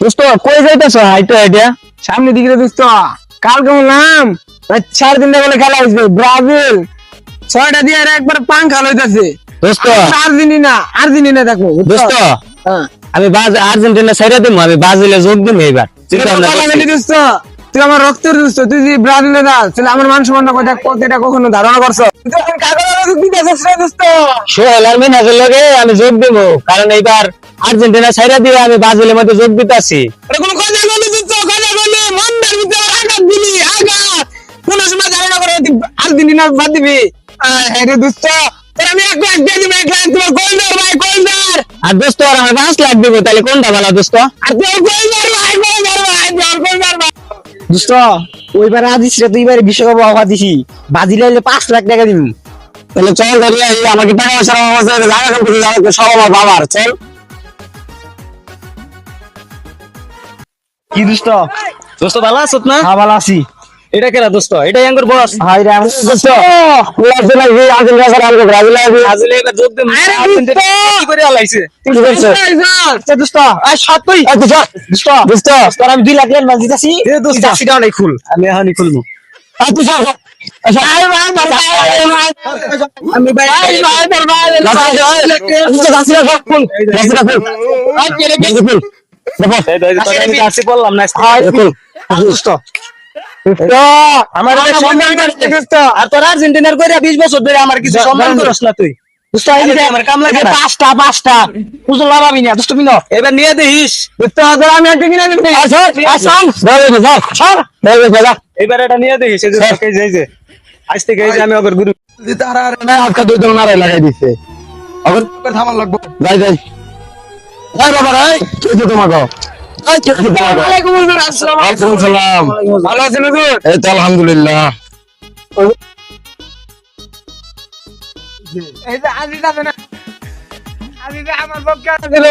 দোস্ত কই যাইতাছ হাইটো আইডিয়া সামনে দিকে রে দোস্ত কালকে বললাম 4 দিন বলে খেলা হইছে ব্রাজিল 6টা দিয়ে আর একবার পাঙ্খা লইতাছে দোস্ত আর্জেন্টিনা দেখো দোস্ত হ্যাঁ আমি আর্জেন্টিনা সাইরা দিমু আমি ব্রাজিলে যোগ দিমু এবার চিন্তা ভাবনা করছি। দোস্ত তুই আমার রক্তের দোস্ত তুই যদি ব্রাজিলে যাস তাহলে আমার মান সম্মান কথা এটা কখনো ধারণা করছো তুই এখন কাগজ দিতেছিস রে দোস্ত সোহেল আর মিনহাজের লগে আমি যোগ দেবো কারণ এইবার আর্জেন্টিনা সাইরা দিয়ে আমি ব্রাজিলের মধ্যে যোগ দিতেছি। এটা কোনো কথা বলি দোস্ত কথা বলি মন্দার ভিতরে আঘাত দিলি আঘাত কোন সময় ধারণা করে আর্জেন্টিনা বাদ দিবি হ্যাঁ রে দোস্ত তোর আমি 1 লাখ দিয়ে দিব 1 লাখ তোমার গোলদার ভাই গোলদার আর দোস্ত আর আমি 5 লাখ দিব তাহলে কোনটা ভালো দোস্ত? আর তোর গোলদার ভাই গোলদার ভাই দোস্ত ওইবার আজিস রে দুইবার বিশ্বকাপ অফার দিছি বাজি লাইলে 5 লাখ টাকা দিমু। তাহলে চল ধরি আমাকে টাকা পয়সার অবস্থা জায়গা সম্পত্তি জায়গা সব আমার বাবার চল। কি দোস্ত দোস্ত ভালো আছো না? হ্যাঁ ভালো আছি। এটা কেরা দোস্ত? এটা ইয়াঙ্গর বস। হাই রে আমি দোস্ত আর্জেন্টিনা এই আর্জেন্টিনা সারা আমাকে ব্রাজিল আইবি ব্রাজিলে এবার যোগ দেব। আরে আর্জেন্টিনা কি করে আলাইছে? কি করছে দোস্ত আই সাত তুই এই দোস্ত দোস্ত দোস্ত তোর আমি 2 লাখ লেন মাল দিতাছি এ দোস্ত সিটা নাই খুল আমি এখনই খুলবো। এই দোস্ত আচ্ছা আমি ভাই আমার আর তোর আর্জেন্টিনার কইরা 20 বছর ধরে আমার কিছু সম্মান করছ না তুই দোস্ত এই যে আমার কাম লাগে 5টা বুঝল লাভাবি না দোস্ত মিনো এবার নিয়ে দেখিস আমি একটা কিনে দিবি এবার এটা নিয়ে দেখিস এই যে আজ থেকে এই যে আমি ওর গুরু তারা আজকে 2 জন নারাই লাগাই দিছে আবার থামার লাগবো যাই যাই যাই বাবা রাই কি তো তোমাকে ওয়ালাইকুম সালাম ভালো আছেন হুজুর এই তো আলহামদুলিল্লাহ এই যে আজিজ আছে না আজিজ আমার পক্ষে দিল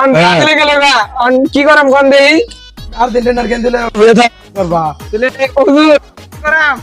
অন কাটলে গেল না অন কি করাম কোন দেই আর্জেন্টিনার কেন দিলে করবা তাহলে হুজুর করাম